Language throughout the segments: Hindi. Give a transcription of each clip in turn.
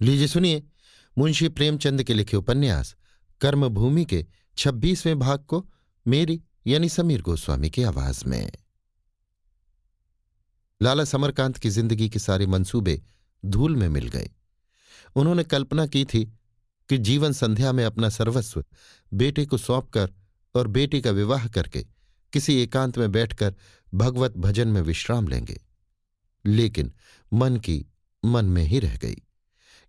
लीजिए सुनिए मुंशी प्रेमचंद के लिखे उपन्यास कर्मभूमि के 26वें भाग को मेरी यानी समीर गोस्वामी की आवाज में। लाला समरकांत की जिंदगी के सारे मंसूबे धूल में मिल गए। उन्होंने कल्पना की थी कि जीवन संध्या में अपना सर्वस्व बेटे को सौंपकर और बेटी का विवाह करके किसी एकांत में बैठकर भगवत भजन में विश्राम लेंगे, लेकिन मन की मन में ही रह गई।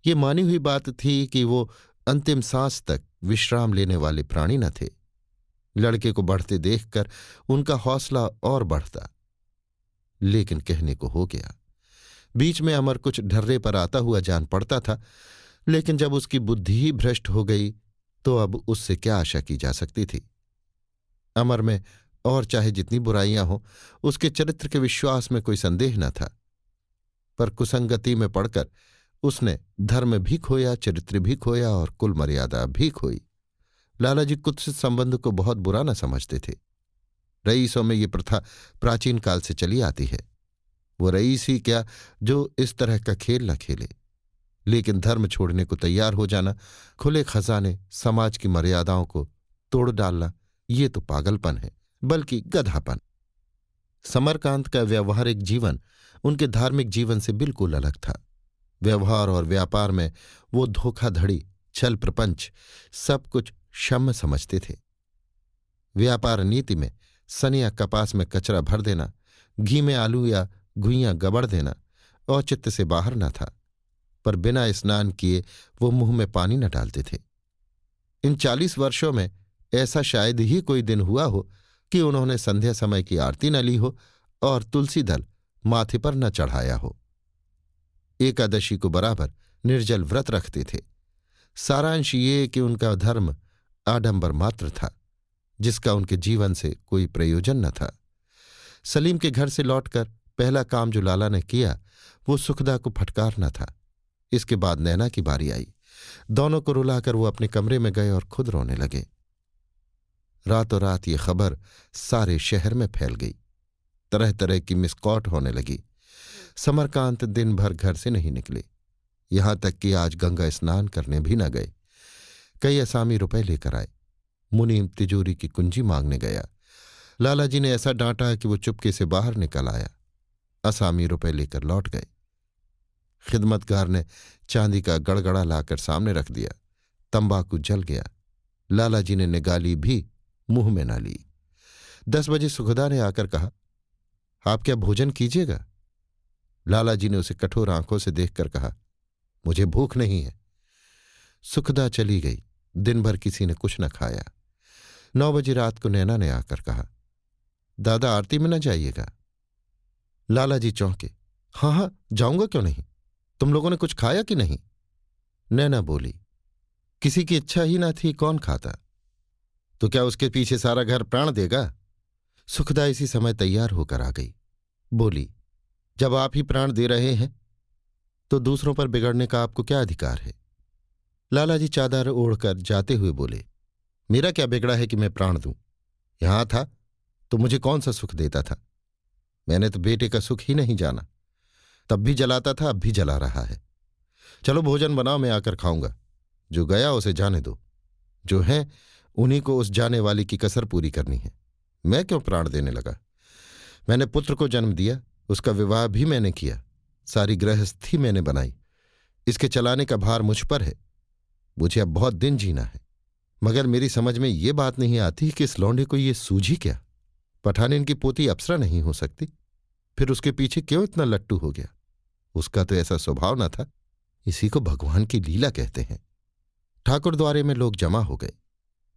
ये मानी हुई बात थी कि वो अंतिम सांस तक विश्राम लेने वाले प्राणी न थे। लड़के को बढ़ते देखकर उनका हौसला और बढ़ता, लेकिन कहने को हो गया। बीच में अमर कुछ ढर्रे पर आता हुआ जान पड़ता था, लेकिन जब उसकी बुद्धि ही भ्रष्ट हो गई तो अब उससे क्या आशा की जा सकती थी। अमर में और चाहे जितनी बुराइयां हों, उसके चरित्र के विश्वास में कोई संदेह न था, पर कुसंगति में पड़कर उसने धर्म भी खोया, चरित्र भी खोया और कुल मर्यादा भी खोई। लालाजी कुत्सित संबंध को बहुत बुरा न समझते थे। रईसों में ये प्रथा प्राचीन काल से चली आती है। वो रईस ही क्या जो इस तरह का खेल न खेले, लेकिन धर्म छोड़ने को तैयार हो जाना, खुले खजाने, समाज की मर्यादाओं को तोड़ डालना, ये तो पागलपन है, बल्कि गधापन। समरकांत का व्यवहारिक जीवन उनके धार्मिक जीवन से बिल्कुल अलग था। व्यवहार और व्यापार में वो धोखाधड़ी, छल प्रपंच सब कुछ क्षम्य समझते थे। व्यापार नीति में सनिया कपास में कचरा भर देना, घी में आलू या घुइयां गबड़ देना औचित्य से बाहर न था, पर बिना स्नान किए वो मुंह में पानी न डालते थे। इन 40 वर्षों में ऐसा शायद ही कोई दिन हुआ हो कि उन्होंने संध्या समय की आरती न ली हो और तुलसी दल माथे पर न चढ़ाया हो। एकादशी को बराबर निर्जल व्रत रखते थे। सारांश ये कि उनका धर्म आडंबर मात्र था, जिसका उनके जीवन से कोई प्रयोजन न था। सलीम के घर से लौटकर पहला काम जो लाला ने किया वो सुखदा को फटकारना था। इसके बाद नैना की बारी आई। दोनों को रुलाकर वो अपने कमरे में गए और खुद रोने लगे। रातों रात ये खबर सारे शहर में फैल गई। तरह तरह की मिसकॉट होने लगी। समरकांत दिन भर घर से नहीं निकले, यहां तक कि आज गंगा स्नान करने भी न गए। कई असामी रुपए लेकर आए। मुनीम तिजोरी की कुंजी मांगने गया। लालाजी ने ऐसा डांटा कि वो चुपके से बाहर निकल आया। असामी रुपए लेकर लौट गए। खिदमतगार ने चांदी का गड़गड़ा लाकर सामने रख दिया। तंबाकू जल गया। लालाजी ने निगाली भी मुंह में न ली। 10 बजे सुखदा ने आकर कहा, आप क्या भोजन कीजिएगा? लालाजी ने उसे कठोर आंखों से देखकर कहा, मुझे भूख नहीं है। सुखदा चली गई। दिन भर किसी ने कुछ न खाया। 9 बजे रात को नैना ने आकर कहा, दादा आरती में न जाइएगा? लालाजी चौंके। हाँ हाँ, जाऊंगा क्यों नहीं। तुम लोगों ने कुछ खाया कि नहीं? नैना बोली, किसी की इच्छा ही ना थी, कौन खाता? तो क्या उसके पीछे सारा घर प्राण देगा? सुखदा इसी समय तैयार होकर आ गई। बोली, जब आप ही प्राण दे रहे हैं तो दूसरों पर बिगड़ने का आपको क्या अधिकार है? लालाजी चादर ओढ़कर जाते हुए बोले, मेरा क्या बिगड़ा है कि मैं प्राण दूं? यहां था तो मुझे कौन सा सुख देता था? मैंने तो बेटे का सुख ही नहीं जाना। तब भी जलाता था, अब भी जला रहा है। चलो भोजन बनाओ, मैं आकर खाऊंगा। जो गया उसे जाने दो। जो है उन्हीं को उस जाने वाली की कसर पूरी करनी है। मैं क्यों प्राण देने लगा? मैंने पुत्र को जन्म दिया, उसका विवाह भी मैंने किया, सारी गृहस्थी मैंने बनाई। इसके चलाने का भार मुझ पर है। मुझे अब बहुत दिन जीना है, मगर मेरी समझ में ये बात नहीं आती कि इस लौंडे को ये सूझी क्या? पठानिन की पोती अप्सरा नहीं हो सकती, फिर उसके पीछे क्यों इतना लट्टू हो गया? उसका तो ऐसा स्वभाव न था। इसी को भगवान की लीला कहते हैं। ठाकुर द्वारे में लोग जमा हो गए।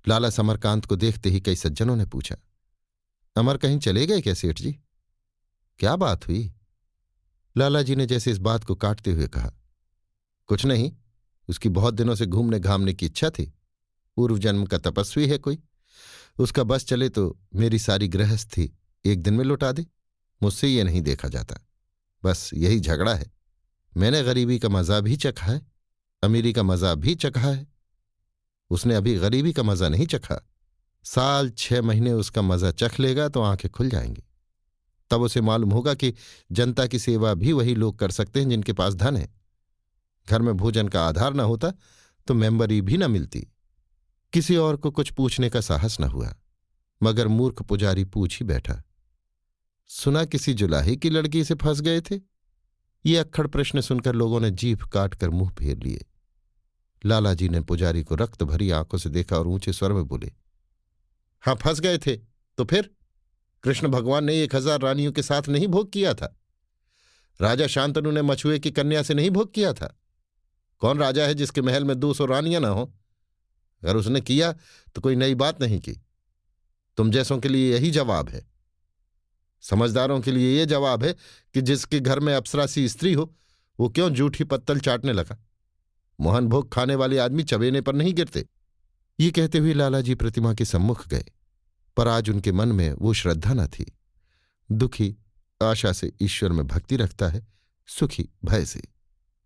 लाला समरकांत को देखते ही कई सज्जनों ने पूछा, अमर कहीं चले गए क्या सेठ जी? क्या बात हुई? लालाजी ने जैसे इस बात को काटते हुए कहा, कुछ नहीं, उसकी बहुत दिनों से घूमने घामने की इच्छा थी। पूर्व जन्म का तपस्वी है कोई। उसका बस चले तो मेरी सारी गृहस्थी एक दिन में लौटा दे। मुझसे ये नहीं देखा जाता। बस यही झगड़ा है। मैंने गरीबी का मजा भी चखा है, अमीरी का मजा भी चखा है। उसने अभी गरीबी का मजा नहीं चखा। साल 6 महीने उसका मजा चख लेगा तो आंखें खुल जाएंगी। तब उसे मालूम होगा कि जनता की सेवा भी वही लोग कर सकते हैं जिनके पास धन है। घर में भोजन का आधार न होता तो मेंबरी भी न मिलती। किसी और को कुछ पूछने का साहस न हुआ, मगर मूर्ख पुजारी पूछ ही बैठा, सुना किसी जुलाहे की लड़की से फंस गए थे? ये अक्खड़ प्रश्न सुनकर लोगों ने जीभ काट कर मुंह फेर लिए। लालाजी ने पुजारी को रक्त भरी आंखों से देखा और ऊंचे स्वर में बोले, हाँ फंस गए थे तो फिर? कृष्ण भगवान ने 1000 रानियों के साथ नहीं भोग किया था? राजा शांतनु ने मछुए की कन्या से नहीं भोग किया था? कौन राजा है जिसके महल में 200 रानियां ना हो? अगर उसने किया तो कोई नई बात नहीं की। तुम जैसों के लिए यही जवाब है। समझदारों के लिए यह जवाब है कि जिसके घर में अप्सरा सी स्त्री हो वो क्यों जूठी पत्तल चाटने लगा? मोहन भोग खाने वाले आदमी चबेने पर नहीं गिरते। ये कहते हुए लालाजी प्रतिमा के सम्मुख गए, पर आज उनके मन में वो श्रद्धा न थी। दुखी आशा से ईश्वर में भक्ति रखता है, सुखी भय से।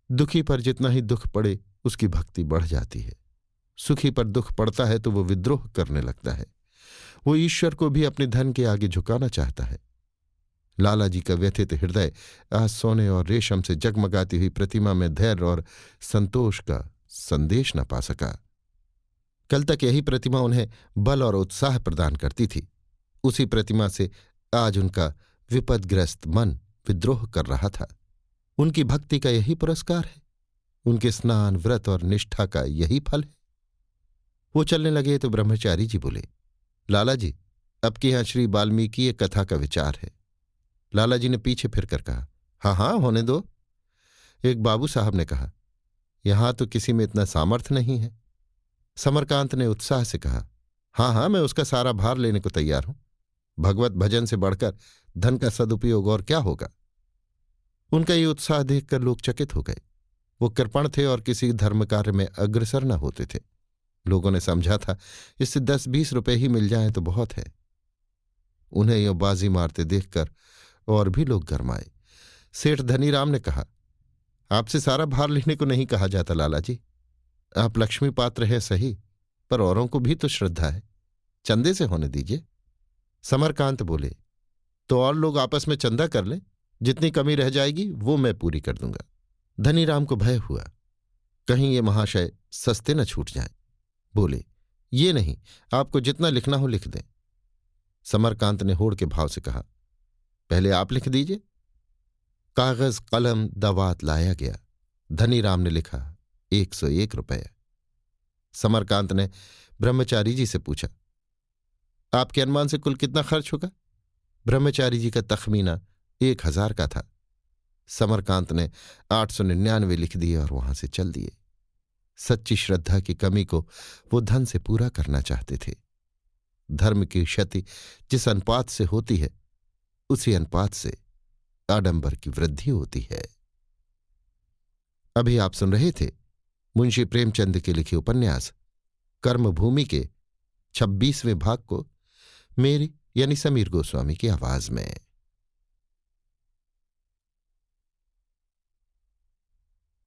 दुखी पर जितना ही दुख पड़े उसकी भक्ति बढ़ जाती है। सुखी पर दुख पड़ता है तो वो विद्रोह करने लगता है। वो ईश्वर को भी अपने धन के आगे झुकाना चाहता है। लालाजी का व्यथित हृदय आज सोने और रेशम से जगमगाती हुई प्रतिमा में धैर्य और संतोष का संदेश न पा सका। कल तक यही प्रतिमा उन्हें बल और उत्साह प्रदान करती थी। उसी प्रतिमा से आज उनका विपदग्रस्त मन विद्रोह कर रहा था। उनकी भक्ति का यही पुरस्कार है, उनके स्नान व्रत और निष्ठा का यही फल है। वो चलने लगे तो ब्रह्मचारी जी बोले, लालाजी, अब के यहां श्री वाल्मीकि कथा का विचार है। लालाजी ने पीछे फिरकर कहा, हाँ हाँ होने दो। एक बाबू साहब ने कहा, यहां तो किसी में इतना सामर्थ्य नहीं है। समरकांत ने उत्साह से कहा, हाँ हाँ मैं उसका सारा भार लेने को तैयार हूं। भगवत भजन से बढ़कर धन का सदुपयोग और क्या होगा? उनका ये उत्साह देखकर लोग चकित हो गए। वो कृपण थे और किसी धर्म कार्य में अग्रसर न होते थे। लोगों ने समझा था इससे 10-20 रुपए ही मिल जाएं तो बहुत है। उन्हें यो बाजी मारते देखकर और भी लोग गरमाए। सेठ धनीराम ने कहा, आपसे सारा भार लेने को नहीं कहा जाता लालाजी। आप लक्ष्मी पात्र हैं सही, पर औरों को भी तो श्रद्धा है, चंदे से होने दीजिए। समरकांत बोले, तो और लोग आपस में चंदा कर लें, जितनी कमी रह जाएगी वो मैं पूरी कर दूंगा। धनीराम को भय हुआ कहीं ये महाशय सस्ते न छूट जाएं। बोले, ये नहीं, आपको जितना लिखना हो लिख दें। समरकांत ने होड़ के भाव से कहा, पहले आप लिख दीजिए। कागज कलम दवात लाया गया। धनीराम ने लिखा 101 रुपये। समरकांत ने ब्रह्मचारी जी से पूछा, आपके अनुमान से कुल कितना खर्च होगा? ब्रह्मचारी जी का तखमीना 1000 का था। समरकांत ने 899 लिख दिए और वहां से चल दिए। सच्ची श्रद्धा की कमी को वो धन से पूरा करना चाहते थे। धर्म की क्षति जिस अनुपात से होती है उसी अनुपात से आडंबर की वृद्धि होती है। अभी आप सुन रहे थे मुंशी प्रेमचंद के लिखे उपन्यास कर्मभूमि के 26वें भाग को मेरी यानी समीर गोस्वामी की आवाज में।